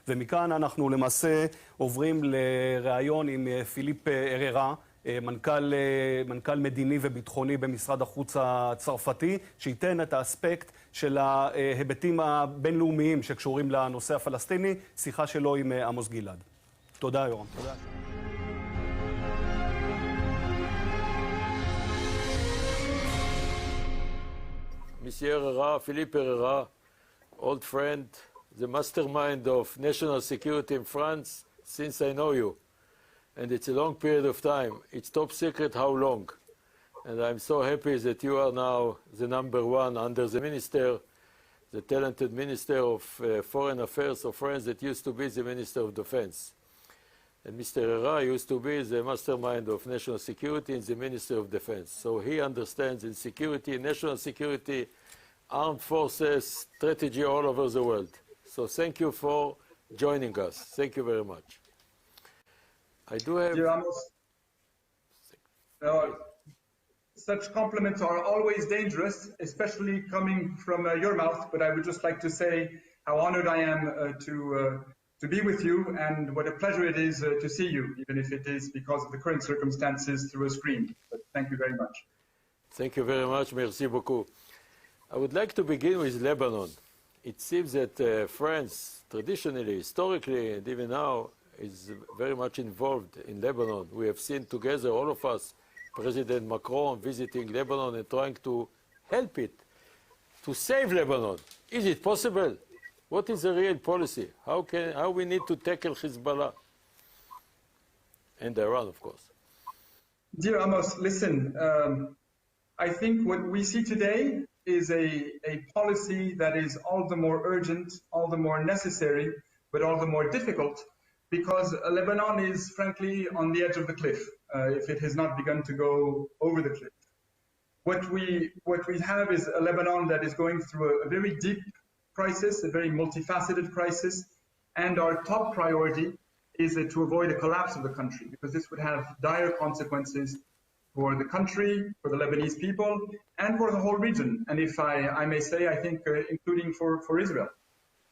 ומכאן אנחנו למעשה עוברים לראיון עם פיליפ אררה, מנכ"ל מדיני וביטחוני במשרד החוץ הצרפתי, שייתן את האספקט של ההיבטים הבינלאומיים שקשורים לנושא הפלסטיני, שיחה שלו עם עמוס גלעד. תודה יורם. תודה. Monsieur Errera, Philippe Errera, old friend, the mastermind of national security in France since I know you. And it's a long period of time. It's top secret how long. And I'm so happy that you are now the number one under the minister, the talented minister of foreign affairs of France that used to be the minister of defense. And Mr. Errera used to be the mastermind of national security in the Ministry of Defense. So he understands in security, national security, armed forces, strategy all over the world. So thank you for joining us. Thank you very much. I do have... Dear Amos, such compliments are always dangerous, especially coming from your mouth, but I would just like to say how honored I am to be with you, and what a pleasure it is to see you, even if it is because of the current circumstances through a screen. But thank you very much. Thank you very much. Merci beaucoup. I would like to begin with Lebanon. It seems that France, traditionally, historically, and even now, is very much involved in Lebanon. We have seen together, all of us, President Macron visiting Lebanon and trying to help it, to save Lebanon. Is it possible? What is the real policy? How we need to tackle Hezbollah? And Iran, of course. Dear Amos, listen, I think what we see today is a policy that is all the more urgent, all the more necessary, but all the more difficult, because Lebanon is frankly on the edge of the cliff, if it has not begun to go over the cliff. What we have is a Lebanon that is going through a very deep crisis, a very multifaceted crisis, and our top priority is to avoid a collapse of the country, because this would have dire consequences for the country, for the Lebanese people, and for the whole region, and if I may say, I think including for Israel.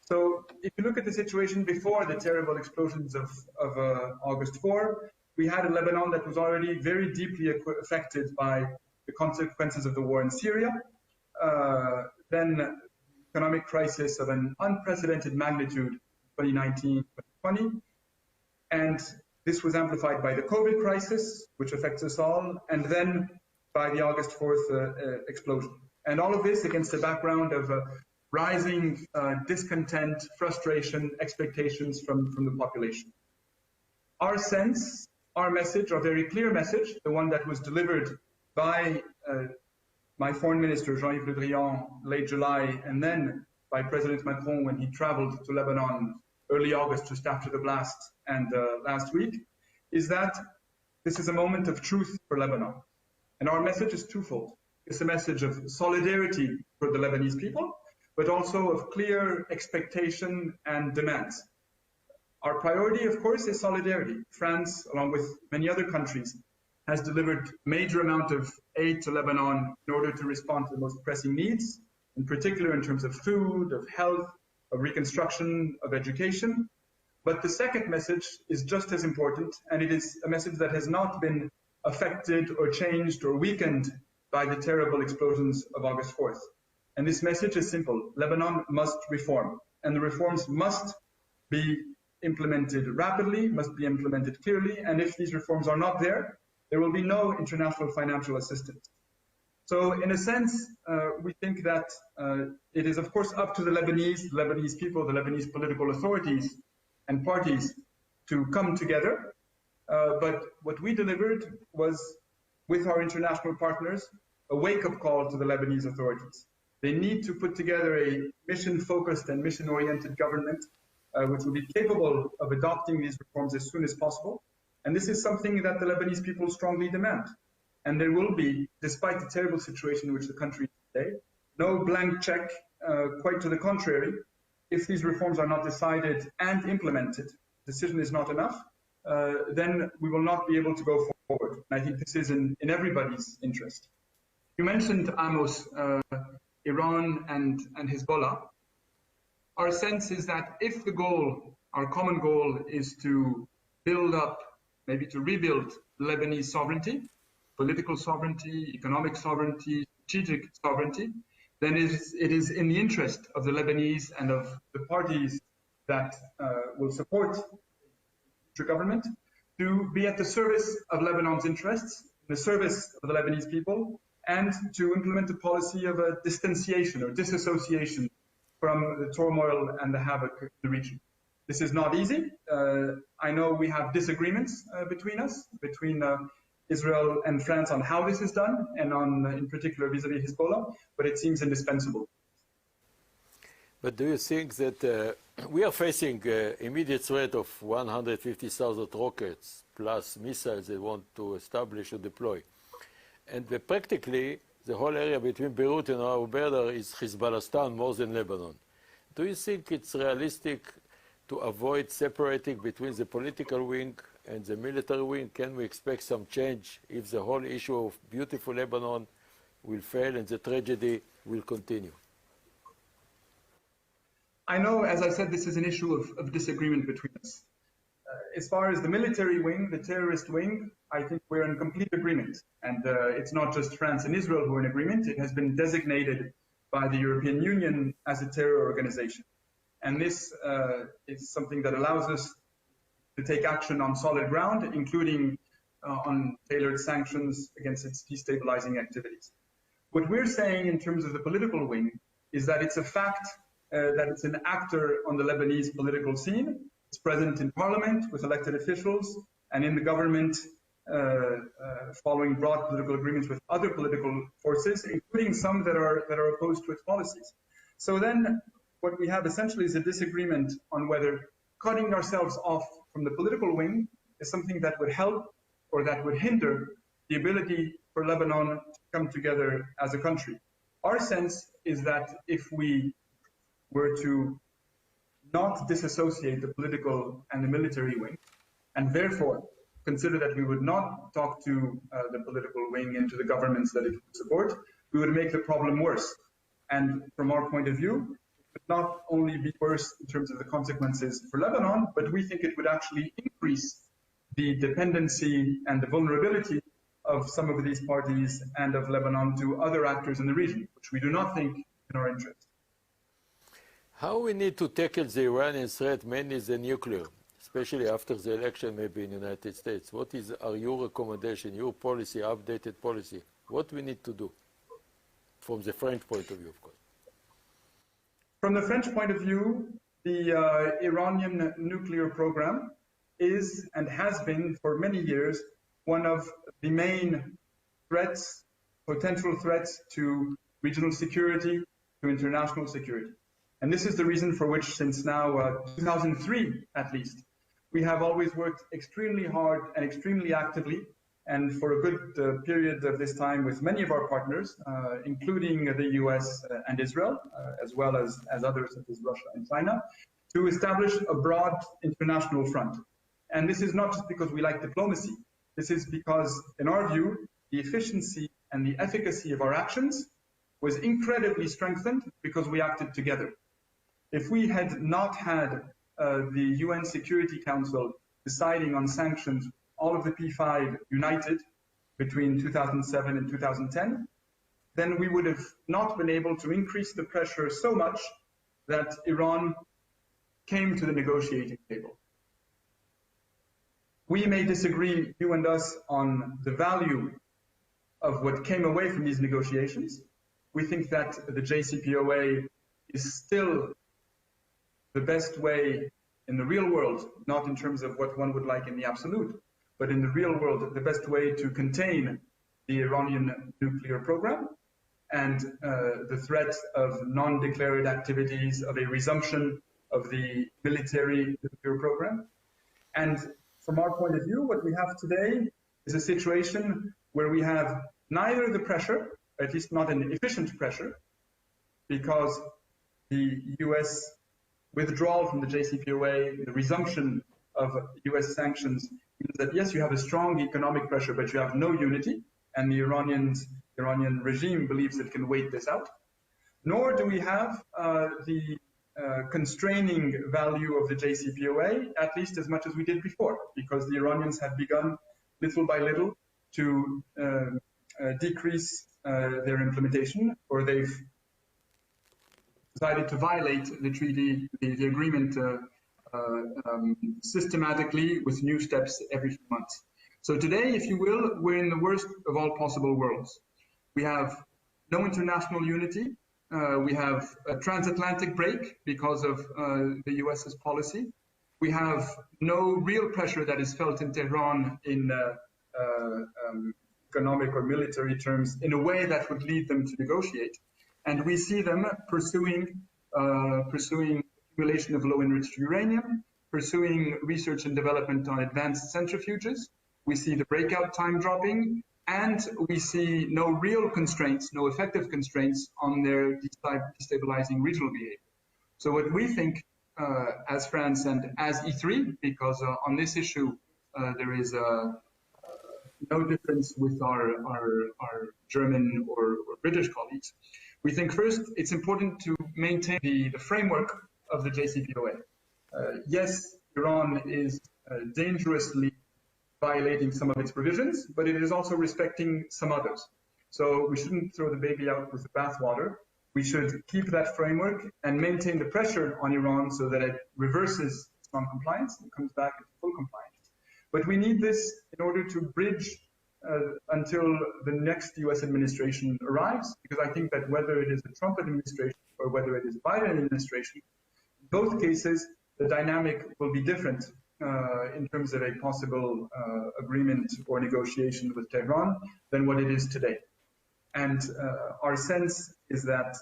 So if you look at the situation before the terrible explosions of August 4, we had a Lebanon that was already very deeply affected by the consequences of the war in Syria, then economic crisis of an unprecedented magnitude, 2019, 2020, and this was amplified by the COVID crisis, which affects us all, and then by the August 4th explosion. And all of this against the background of rising discontent, frustration, expectations from the population. Our sense, our message, our very clear message, the one that was delivered by my foreign minister, Jean-Yves Le Drian, late July, and then by President Macron when he traveled to Lebanon early August, just after the blast, and last week, is that this is a moment of truth for Lebanon. And our message is twofold. It's a message of solidarity for the Lebanese people, but also of clear expectation and demands. Our priority, of course, is solidarity. France, along with many other countries, has delivered major amount of aid to Lebanon in order to respond to the most pressing needs, in particular in terms of food, of health, of reconstruction, of education. But the second message is just as important, and it is a message that has not been affected or changed or weakened by the terrible explosions of August 4th. And this message is simple. Lebanon must reform, and the reforms must be implemented rapidly, must be implemented clearly, and if these reforms are not there, there will be no international financial assistance. So in a sense, we think that it is of course up to the Lebanese people, the Lebanese political authorities and parties to come together. But what we delivered was, with our international partners, a wake-up call to the Lebanese authorities. They need to put together a mission-focused and mission-oriented government which will be capable of adopting these reforms as soon as possible. And this is something that the Lebanese people strongly demand. And there will be, despite the terrible situation in which the country is today, no blank check, quite to the contrary. If these reforms are not decided and implemented, decision is not enough, then we will not be able to go forward. And I think this is in everybody's interest. You mentioned, Amos, Iran and Hezbollah. our sense is that if the goal, our common goal, is to build up, maybe to rebuild Lebanese sovereignty, political sovereignty, economic sovereignty, strategic sovereignty, then it is in the interest of the Lebanese and of the parties that will support the government to be at the service of Lebanon's interests, in the service of the Lebanese people, and to implement a policy of a distanciation or disassociation from the turmoil and the havoc in the region. This is not easy. I know we have disagreements between us, between Israel and France, on how this is done, and on, in particular, vis-à-vis Hezbollah, but it seems indispensable. But do you think that we are facing immediate threat of 150,000 rockets plus missiles they want to establish or deploy? And practically, the whole area between Beirut and our border is Hezbollah more than Lebanon. Do you think it's realistic to avoid separating between the political wing and the military wing? Can we expect some change if the whole issue of beautiful Lebanon will fail and the tragedy will continue? I know, as I said, this is an issue of disagreement between us. As far as the military wing, the terrorist wing, I think we're in complete agreement. And it's not just France and Israel who are in agreement. It has been designated by the European Union as a terror organization. And this is something that allows us to take action on solid ground, including on tailored sanctions against its destabilizing activities. What we're saying in terms of the political wing is that it's a fact that it's an actor on the Lebanese political scene. It's present in parliament with elected officials and in the government following broad political agreements with other political forces, including some that are opposed to its policies. So then what we have essentially is a disagreement on whether cutting ourselves off from the political wing is something that would help or that would hinder the ability for Lebanon to come together as a country. Our sense is that if we were to not disassociate the political and the military wing, and therefore consider that we would not talk to the political wing and to the governments that it would support, we would make the problem worse. And from our point of view, it would not only be worse in terms of the consequences for Lebanon, but we think it would actually increase the dependency and the vulnerability of some of these parties and of Lebanon to other actors in the region, which we do not think in our interest. How we need to tackle the Iranian threat, mainly the nuclear, especially after the election maybe in the United States? What are your recommendation, your policy, updated policy? What we need to do from the French point of view, of course? From the French point of view, the Iranian nuclear program is and has been for many years one of the main threats, potential threats to regional security, to international security. And this is the reason for which since now 2003 at least, we have always worked extremely hard and extremely actively, and for a good period of this time with many of our partners, including the US and Israel, as well as others such as Russia and China, to establish a broad international front. And this is not just because we like diplomacy. This is because, in our view, the efficiency and the efficacy of our actions was incredibly strengthened because we acted together. If we had not had the UN Security Council deciding on sanctions, all of the P5 united between 2007 and 2010, then we would have not been able to increase the pressure so much that Iran came to the negotiating table. We may disagree, you and us, on the value of what came away from these negotiations. We think that the JCPOA is still the best way in the real world, not in terms of what one would like in the absolute, but in the real world, the best way to contain the Iranian nuclear program and the threat of non-declared activities, of a resumption of the military nuclear program. And from our point of view, what we have today is a situation where we have neither the pressure, at least not an efficient pressure, because the US withdrawal from the JCPOA, the resumption of US sanctions, means that yes, you have a strong economic pressure, but you have no unity, and the Iranian regime believes it can wait this out. Nor do we have the constraining value of the JCPOA, at least as much as we did before, because the Iranians have begun little by little to decrease their implementation, or they've decided to violate the treaty, the agreement systematically with new steps every few months. So today, if you will, we're in the worst of all possible worlds. We have no international unity. We have a transatlantic break because of the US's policy. We have no real pressure that is felt in Tehran in economic or military terms in a way that would lead them to negotiate. And we see them pursuing accumulation of low-enriched uranium, pursuing research and development on advanced centrifuges. We see the breakout time dropping, and we see no real constraints, no effective constraints on their destabilizing regional behavior. So what we think as France and as E3, because on this issue there is no difference with our German or British colleagues, we think first it's important to maintain the framework of the JCPOA. Yes, Iran is dangerously violating some of its provisions, but it is also respecting some others. So we shouldn't throw the baby out with the bathwater. We should keep that framework and maintain the pressure on Iran so that it reverses its non-compliance and comes back into full compliance. But we need this in order to bridge until the next US administration arrives, because I think that whether it is the Trump administration or whether it is the Biden administration, in both cases, the dynamic will be different in terms of a possible agreement or negotiation with Tehran than what it is today. And our sense is that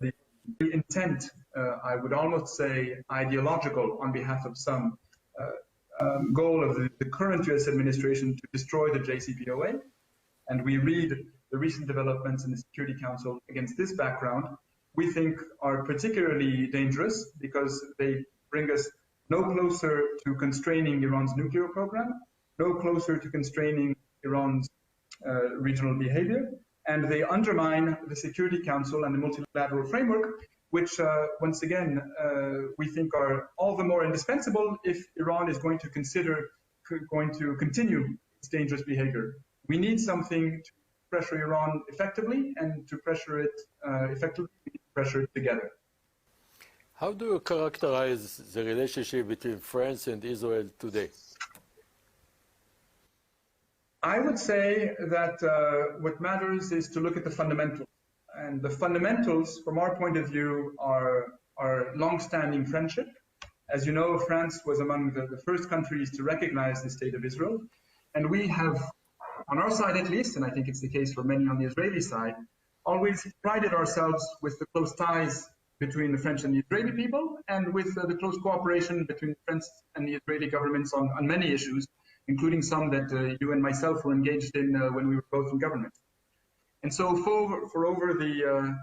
the intent, I would almost say ideological on behalf of some, goal of the current US administration to destroy the JCPOA, and we read the recent developments in the Security Council against this background, we think are particularly dangerous because they bring us no closer to constraining Iran's nuclear program, no closer to constraining Iran's regional behavior, and they undermine the Security Council and the multilateral framework, which, once again, we think are all the more indispensable if Iran is going to continue its dangerous behavior. We need something to pressure Iran effectively, and to pressure it effectively, we need to pressure it together. How do you characterize the relationship between France and Israel today? I would say that what matters is to look at the fundamentals. And the fundamentals, from our point of view, are long-standing friendship. As you know, France was among the first countries to recognize the state of Israel. And we have, on our side at least, and I think it's the case for many on the Israeli side, always prided ourselves with the close ties between the French and the Israeli people, and with the close cooperation between the French and the Israeli governments on many issues, including some that you and myself were engaged in when we were both in government. And so for over the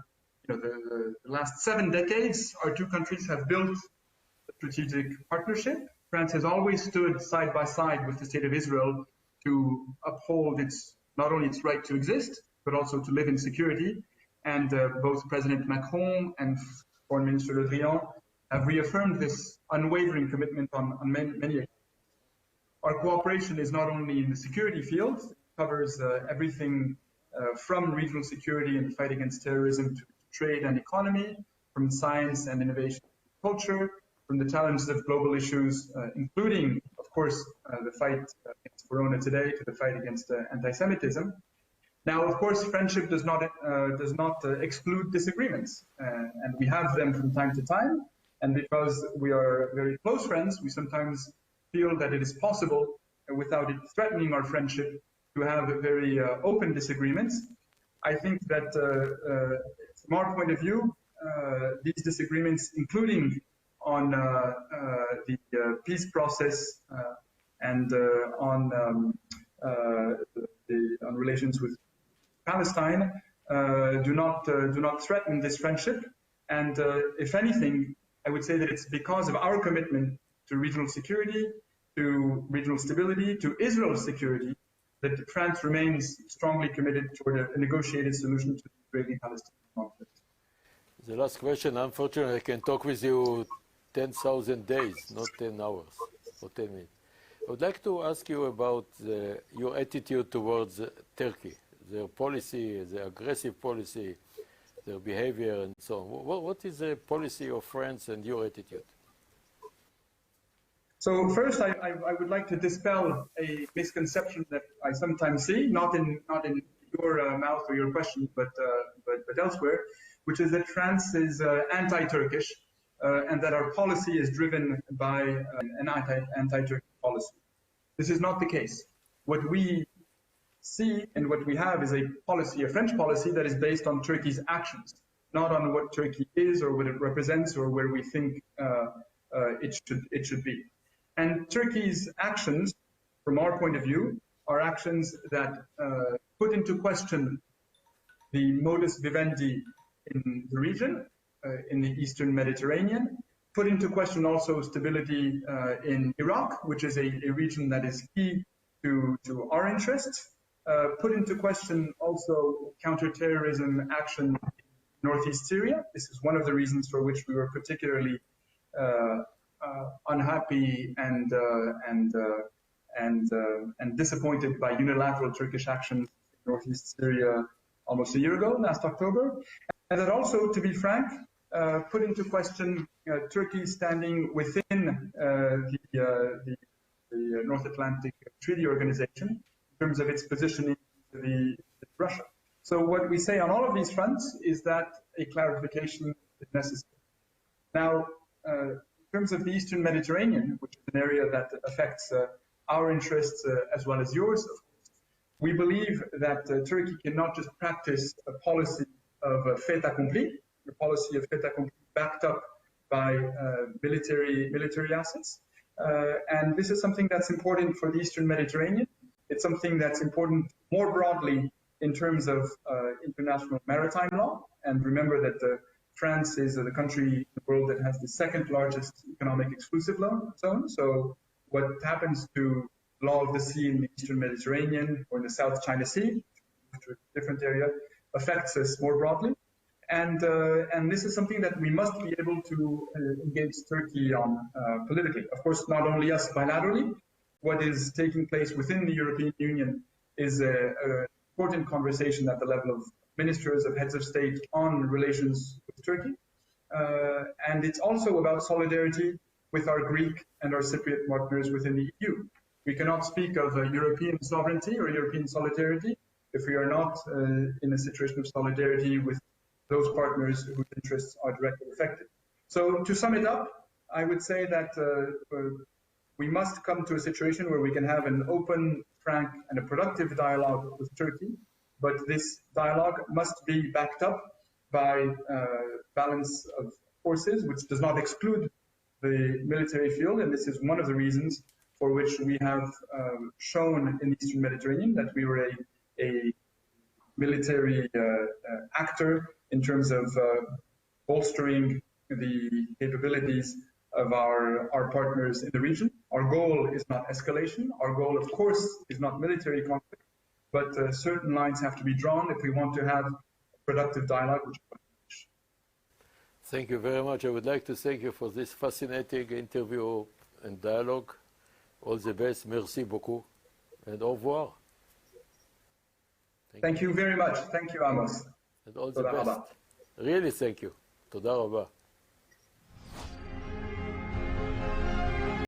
last 7 decades, our two countries have built a strategic partnership. France has always stood side by side with the state of Israel to uphold not only its right to exist, but also to live in security. And both President Macron and Foreign Minister Le Drian have reaffirmed this unwavering commitment on many occasions. Our cooperation is not only in the security field, it covers everything from regional security and the fight against terrorism to trade and economy, from science and innovation to culture, from the challenges of global issues, including, of course, the fight against Corona today, to the fight against anti-Semitism. Now, of course, friendship does not exclude disagreements, and we have them from time to time. And because we are very close friends, we sometimes feel that it is possible, without it threatening our friendship, to have very open disagreements. I think that from our point of view, these disagreements, including on the peace process and on relations with Palestine, do not threaten this friendship. And if anything, I would say that it's because of our commitment to regional security, to regional stability, to Israel's security, that France remains strongly committed toward a negotiated solution to the Israeli-Palestinian conflict. The last question, unfortunately, I can talk with you 10,000 days, not 10 hours or 10 minutes. I would like to ask you about your attitude towards Turkey, their policy, their aggressive policy, their behavior, and so on. What is the policy of France and your attitude? So first, I would like to dispel a misconception that I sometimes see, not in your mouth or your question, but elsewhere, which is that France is anti-Turkish and that our policy is driven by an anti-Turkish policy. This is not the case. What we see and what we have is a policy, a French policy that is based on Turkey's actions, not on what Turkey is or what it represents or where we think it should be. And Turkey's actions, from our point of view, are actions that put into question the modus vivendi in the region, in the Eastern Mediterranean, put into question also stability in Iraq, which is a region that is key to our interests, put into question also counterterrorism action in northeast Syria. This is one of the reasons for which we were particularly unhappy and disappointed by unilateral Turkish actions in northeast Syria almost a year ago, last October. And that also, to be frank, put into question Turkey's standing within the North Atlantic Treaty Organization in terms of its positioning to Russia. So what we say on all of these fronts is that a clarification is necessary. Now, in terms of the Eastern Mediterranean, which is an area that affects our interests as well as yours, of course, we believe that Turkey cannot just practice a policy of fait accompli, a policy of fait accompli backed up by military assets. And this is something that's important for the Eastern Mediterranean. It's something that's important more broadly in terms of international maritime law. And remember that France is the country in the world that has the second largest economic exclusive zone. So what happens to law of the sea in the Eastern Mediterranean or in the South China Sea, which is a different area, affects us more broadly. And this is something that we must be able to engage Turkey on politically. Of course, not only us bilaterally. What is taking place within the European Union is an important conversation at the level of ministers, of heads of state on relations with Turkey. And it's also about solidarity with our Greek and our Cypriot partners within the EU. We cannot speak of European sovereignty or European solidarity if we are not in a situation of solidarity with those partners whose interests are directly affected. So to sum it up, I would say that we must come to a situation where we can have an open, frank, and a productive dialogue with Turkey, but this dialogue must be backed up by balance of forces, which does not exclude the military field, and this is one of the reasons for which we have shown in the Eastern Mediterranean that we were a military actor in terms of bolstering the capabilities of our partners in the region. Our goal is not escalation. Our goal, of course, is not military conflict, but certain lines have to be drawn if we want to have a productive dialogue. Thank you very much. I would like to thank you for this fascinating interview and dialogue. All the best. Merci beaucoup. And au revoir. Thank you very much. Thank you, Amos. And all the best. Really thank you. תודה רבה.